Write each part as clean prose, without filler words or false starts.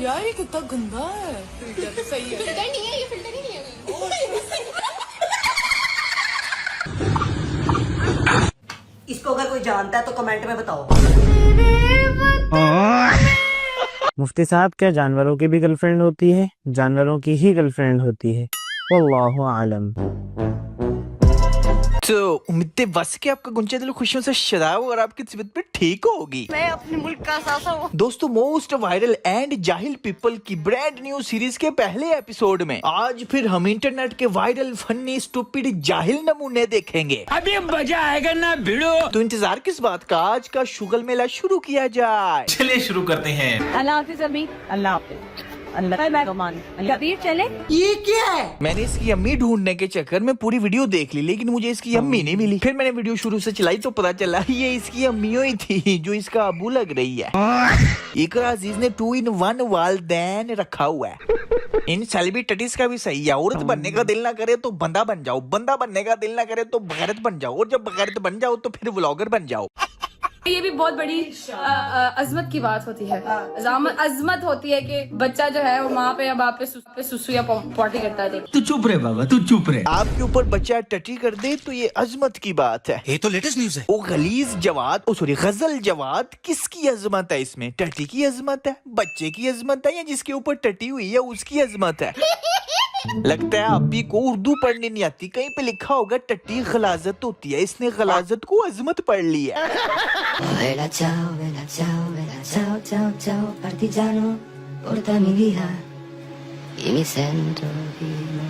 यार ये कितना गंदा है। फिल्टर सही है। फिल्टर नहीं है ये, फिल्टर ही नहीं है। इसको अगर कोई जानता है तो कमेंट में बताओ। मुफ्ती साहब, क्या जानवरों की भी गर्लफ्रेंड होती है? जानवरों की ही गर्लफ्रेंड होती है। वल्लाहु आलम। तो उम्मीद बस के आपका गुंजा दिल खुशियों से शराब और आपकी तबीयत भी ठीक होगी। मैं अपने मुल्क का सासा हूँ। दोस्तों, मोस्ट वायरल एंड जाहिल पीपल की ब्रांड न्यू सीरीज के पहले एपिसोड में आज फिर हम इंटरनेट के वायरल फनी स्टूपिड जाहिल नमूने देखेंगे। अभी मजा आएगा ना भिड़ो। तो इंतजार किस बात का, आज का शुगल मेला शुरू किया जाए। चलिए शुरू करते हैं। अल्लाह हाफिज़ अम्मी। अल्लाह हाफिज़। कबीर चले। ये क्या है? मैंने इसकी अम्मी ढूंढने के चक्कर में पूरी वीडियो देख ली, लेकिन मुझे इसकी अम्मी नहीं मिली। फिर मैंने वीडियो शुरू से चलाई तो पता चला ये इसकी अम्मी ही थी जो इसका अबू लग रही है। इकरा अजीज ने 2-in-1 वालदैन रखा हुआ है। इन सेलिब्रिटीज का भी सही है, औरत बनने का दिल ना करे तो बंदा बन जाओ, बंदा बनने का दिल ना करे तो बगैरत बन जाओ, और जब बगैरत बन जाओ तो फिर व्लॉगर बन जाओ। ये भी बहुत बड़ी अजमत की बात होती है, अजमत होती है कि बच्चा जो है वो माँ पे या बाप पे सुसु या पॉटी करता है। तू चुप रहे बाबा, तू चुप रहे। आपके ऊपर बच्चा टटी कर दे तो ये अजमत की बात है। ये तो लेटेस्ट न्यूज है। ओ गलीज जवाद, ओ सॉरी गजल जवाद, किसकी अजमत है इसमें? टटी की अजमत है, बच्चे की अजमत है, या जिसके ऊपर टटी हुई है उसकी अजमत है? लगता है आप भी को उर्दू पढ़ने नहीं आती। कहीं पे लिखा होगा टट्टी गलाजत होती है, इसने गलाजत को अजमत पढ़ ली है। Vela ciao, vela ciao, vela ciao, ciao, ciao, partigiano, portami via, io mi sento vivo.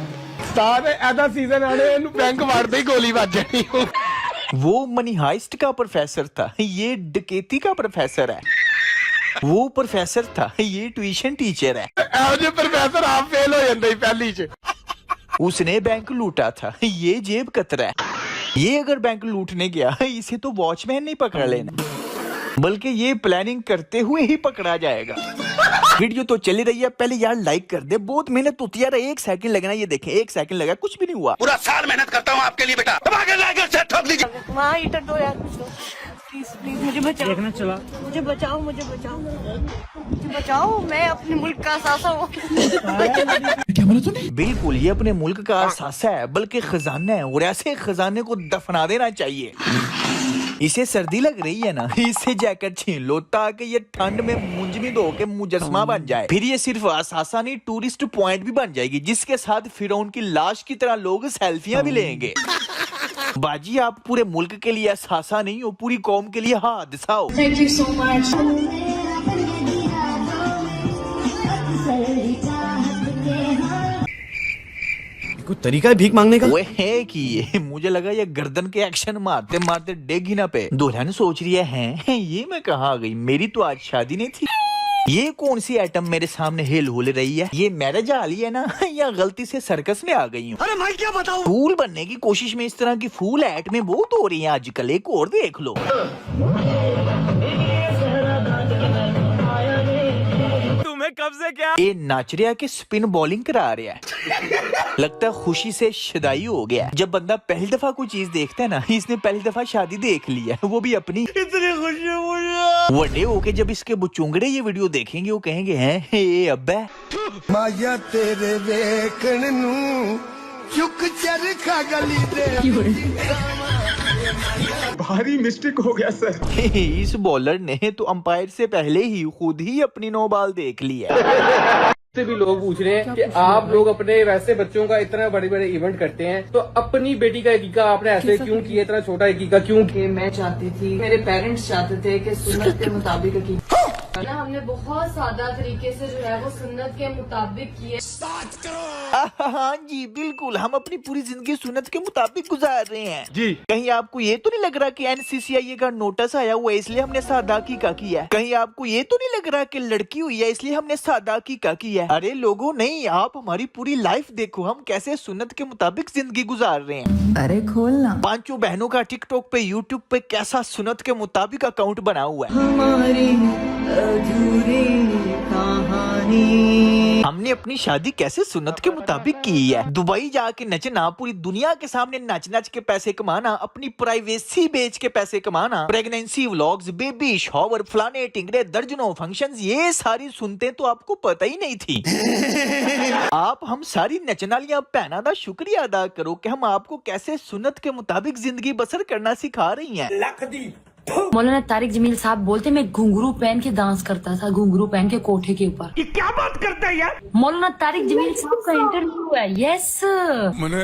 सारे ऐसा सीजन आने बैंक मारते ही गोली बज जानी। वो मनी हाइस्ट का प्रोफेसर था, ये डकैती का प्रोफेसर है। वो प्रोफेसर था, ये ट्यूशन टीचर है। प्रोफेसर आप फेल हो जाते पहली च। उसने बैंक लूटा था, ये जेब कतरा है। ये अगर बैंक लूटने गया इसे तो वॉचमैन नहीं पकड़ लेना, बल्कि ये प्लानिंग करते हुए ही पकड़ा जाएगा। वीडियो तो चली रही है, पहले यार लाइक कर दे, बहुत मेहनत होती है यार। 1 सेकंड लगना, ये देखें 1 सेकंड लगा, कुछ भी नहीं हुआ। पूरा साल मेहनत करता हूँ आपके लिए बेटा, ठोक दीजिए। वहाँ ईटर दो यार, प्लीज प्लीज मुझे बचाओ। देखना चला, मुझे बचाओ, मुझे बचाओ, मुझे बचाओ। मैं अपने मुल्क का सासा हूँ। क्या बोला तूने? बिल्कुल, ये अपने मुल्क का असासा है, बल्कि खजाना है, और ऐसे खजाने को दफना देना चाहिए। इसे सर्दी लग रही है ना, इससे जैकेट छीन लो ताकि ये ठंड में मुंजमिद होके मुजस्मा बन जाए। फिर ये सिर्फ असासा नहीं, टूरिस्ट पॉइंट भी बन जाएगी, जिसके साथ फिरौन की लाश की तरह लोग सेल्फियां भी लेंगे। बाजी, आप पूरे मुल्क के लिए असासा नहीं हो, पूरी कौम के लिए हादसा हो। Thank you so much. कोई तरीका है भीख मांगने का? वो है कि ये मुझे लगा ये गर्दन के एक्शन मारते मारते डेगी ना पे। दुल्हन सोच रही है ये मैं कहाँ आ गई, मेरी तो आज शादी नहीं थी। ये कौन सी आइटम मेरे सामने हिल हुल रही है? ये मैरिज हाल है ना, या गलती से सर्कस में आ गई हूँ? अरे मैं क्या बताऊं? फूल बनने की कोशिश में इस तरह की फूल ऐट में बहुत हो रही है आजकल। एक और देख लो। तुम्हें कब से क्या? ये नाच रहा कि स्पिन बॉलिंग करा रहा है। लगता है खुशी से शदाई हो गया। जब बंदा पहली दफा कोई चीज देखता है ना, इसने पहली दफा शादी देख ली है, वो भी अपनी। इतनी खुशी मुझे। बड़े होके जब इसके बुचुंगड़े ये वीडियो देखेंगे, वो कहेंगे हैं ये अब्बा माया तेरे वेखण नू चुक चरखा गली दे। भारी मिस्टेक हो गया सर। इस बॉलर ने तो अंपायर से पहले ही खुद ही अपनी 9 बाल देख ली है। से भी लोग पूछ रहे हैं कि आप लोग अपने वैसे बच्चों का इतना बड़े बड़े इवेंट करते हैं, तो अपनी बेटी का अकीका आपने ऐसे क्यों किया, इतना छोटा अकीका क्यों? कि मैं चाहती थी, मेरे पेरेंट्स चाहते थे कि सुन्नत के मुताबिक अकीका। हमने बहुत सादा तरीके से जो है वो सुन्नत के मुताबिक किए। हाँ जी बिल्कुल, हम अपनी पूरी जिंदगी सुन्नत के मुताबिक गुजार रहे हैं जी। कहीं आपको ये तो नहीं लग रहा कि NCCI का नोटिस आया हुआ है इसलिए हमने सादा अकीका किया है? कहीं आपको ये तो नहीं लग रहा कि लड़की हुई है इसलिए हमने सादा अकीका किया है? अरे लोगों नहीं, आप हमारी पूरी लाइफ देखो, हम कैसे सुन्नत के मुताबिक जिंदगी गुजार रहे हैं। अरे खोलना। 5 बहनों का टिकटॉक पे, यूट्यूब पे कैसा सुन्नत के मुताबिक अकाउंट बना हुआ है। हमारी अधूरी कहानी। हमने अपनी शादी कैसे सुन्नत के मुताबिक की है। दुबई जाके नचना, पूरी दुनिया के सामने नच नच के पैसे कमाना, अपनी प्राइवेसी बेच के पैसे कमाना, प्रेगनेंसी व्लॉग्स, बेबी शॉवर, फलाने टिंगरे, दर्जनों फंक्शंस, ये सारी सुनते तो आपको पता ही नहीं थी। आप हम सारी नचनालियां पहना दा शुक्रिया अदा करो कि हम आपको कैसे सुन्नत के मुताबिक जिंदगी बसर करना सिखा रही हैं। मौलाना तारिक जमील साहब बोलते मैं घुंघरू पहन के डांस करता था, घुंघरू पहन के कोठे के ऊपर। ये क्या बात करता है यार? मौलाना तारिक जमील साहब का इंटरव्यू है। यस मैंने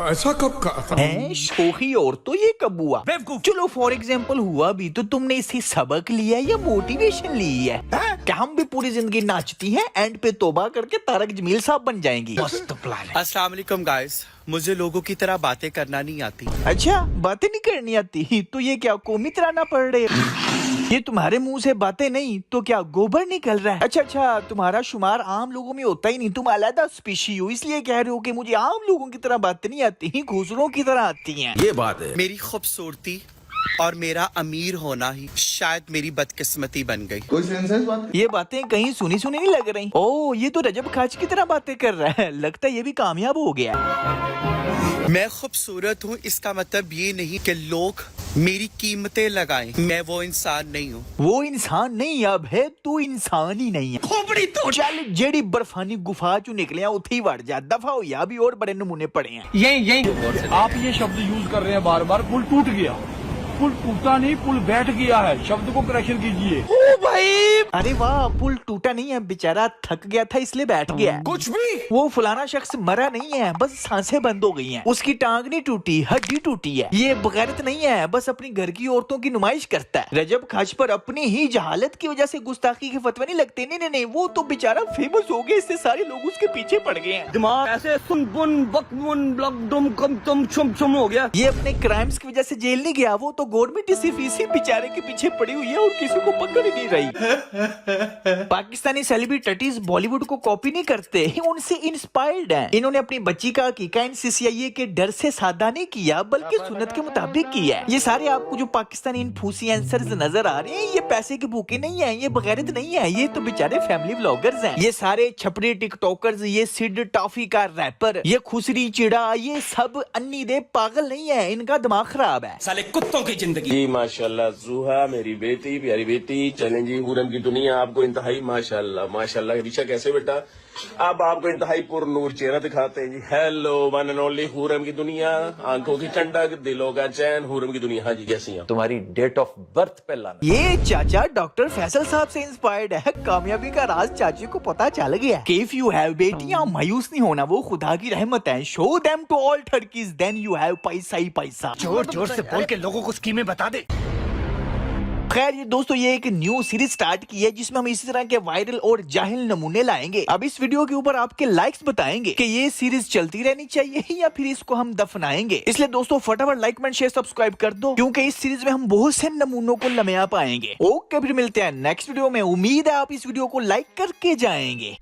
ऐसा कब कहा था? शोखी और तो ये कब हुआ? चलो फॉर एग्जाम्पल हुआ भी तो तुमने इससे सबक लिया या मोटिवेशन ली है? क्या हम भी पूरी जिंदगी नाचती हैं, एंड पे तौबा करके तारक जमील साहब बन जाएंगी? मस्त प्लान है। अस्सलाम वालेकुम गाइस, मुझे लोगों की तरह बातें करना नहीं आती। अच्छा, बातें नहीं करनी आती तो ये क्या कौमी तराना पड़ रहे? ये तुम्हारे मुंह से बातें नहीं तो क्या गोबर निकल रहा है? अच्छा, तुम्हारा शुमार आम लोगों में होता ही नहीं, तुम अलग स्पीशी हो, इसलिए कह रहे हो कि मुझे आम लोगों की तरह बातें नहीं आती, घूसरों की तरह आती हैं। ये बात है। मेरी खूबसूरती और मेरा अमीर होना ही शायद मेरी बदकिस्मती बन गई। कोई सेंसेस बात? ये बातें कहीं सुनी सुनी नहीं लग रही। ओह, ये तो रजब खाच की तरह बातें कर रहा है, लगता है ये भी कामयाब हो गया। मैं खूबसूरत हूँ इसका मतलब ये नहीं कि लोग मेरी कीमतें लगाएं। मैं वो इंसान नहीं हूँ। वो इंसान नहीं अब है, तू इंसान ही नहीं है। खोपड़ी तो चल, जेडी बर्फानी गुफा चू निकले उथे ही वड़ जा, दफा हो या भी और बड़े नमूने पड़े हैं। यही आप ये शब्द यूज कर रहे हैं बार बार। पुल टूट गया, पुल टूटा नहीं, पुल बैठ गया है, शब्द को करेक्शन कीजिए। ओ भाई, अरे वाह, पुल टूटा नहीं है, बेचारा थक गया था इसलिए बैठ गया। कुछ भी, वो फलाना शख्स मरा नहीं है, बस सांसें बंद हो गई हैं। उसकी टांग नहीं टूटी, हड्डी टूटी है। ये बगैरत नहीं है, बस अपनी घर की औरतों की नुमाइश करता है। रजब खाच पर अपनी ही जहालत की वजह से गुस्ताखी के फतवे नहीं लगते। नहीं, वो तो बेचारा फेमस हो गया, इससे सारे लोग उसके पीछे पड़ गए हैं। दिमाग ऐसे सुन बुन बक बुन ब्लक दुम कम तुम छुम छुम हो गया। ये अपने क्राइम्स की वजह से जेल नहीं गया, वो तो गवर्नमेंट सिर्फ इसी बेचारे के पीछे पड़ी हुई है और किसी को पकड़ ही नहीं रही। पाकिस्तानी सेलिब्रिटीज बॉलीवुड को कॉपी नहीं करते, उनसे इंस्पायर्ड हैं। इन्होंने अपनी बच्ची का हकीका NCCIA के डर से सादा नहीं किया, बल्कि सुन्नत के मुताबिक किया है। ये सारे आपको जो पाकिस्तानी इन्फ्लुएंसर्स नजर आ रहे हैं, ये पैसे के भूखे नहीं है, ये बगैरत नहीं है, ये तो बेचारे फैमिली व्लॉगर्स हैं। ये सारे छपरी टिकटॉकर्स, ये सिड टॉफी का रैपर, ये खुसरी चिड़ा, ये सब अन्नी दे पागल नहीं है, इनका दिमाग खराब है। साले कुत्तों की जिंदगी। माशाल्लाह जुहा मेरी बेटी, प्यारी बेटी, चलें जी हुरम की दुनिया आपको इंतहाई माशाल्लाह माशाल्लाह। रिशा कैसे बेटा? अब आपको इंतहाई पुरनूर चेहरा दिखाते हैं जी। हेलो वन एंड ओनली हुरम की दुनिया, आंखों की ठंडक, दिलों का चैन, हुरम की दुनिया। हाँ जी, कैसी हैं? तुम्हारी डेट ऑफ बर्थ पे लाना। ये चाचा डॉक्टर फैसल साहब से इंस्पायर्ड है। कामयाबी का राज चाची को पता चल गया। इफ यू हैव बेटियां, मायूस नहीं होना, वो खुदा की रहमत है। Show them to all turkeys, then you have पैसा ही पैसा। जोर जोर से बोल के लोगों को स्कीमें बता दे। खैर ये दोस्तों, ये एक न्यू सीरीज स्टार्ट की है जिसमें हम इसी तरह के वायरल और जाहिल नमूने लाएंगे। अब इस वीडियो के ऊपर आपके लाइक्स बताएंगे कि ये सीरीज चलती रहनी चाहिए या फिर इसको हम दफनाएंगे। इसलिए दोस्तों फटाफट लाइक कमेंट शेयर सब्सक्राइब कर दो, क्योंकि इस सीरीज में हम बहुत से नमूनों को लम्हा पाएंगे। ओके, फिर मिलते हैं नेक्स्ट वीडियो में। उम्मीद है आप इस वीडियो को लाइक करके जाएंगे।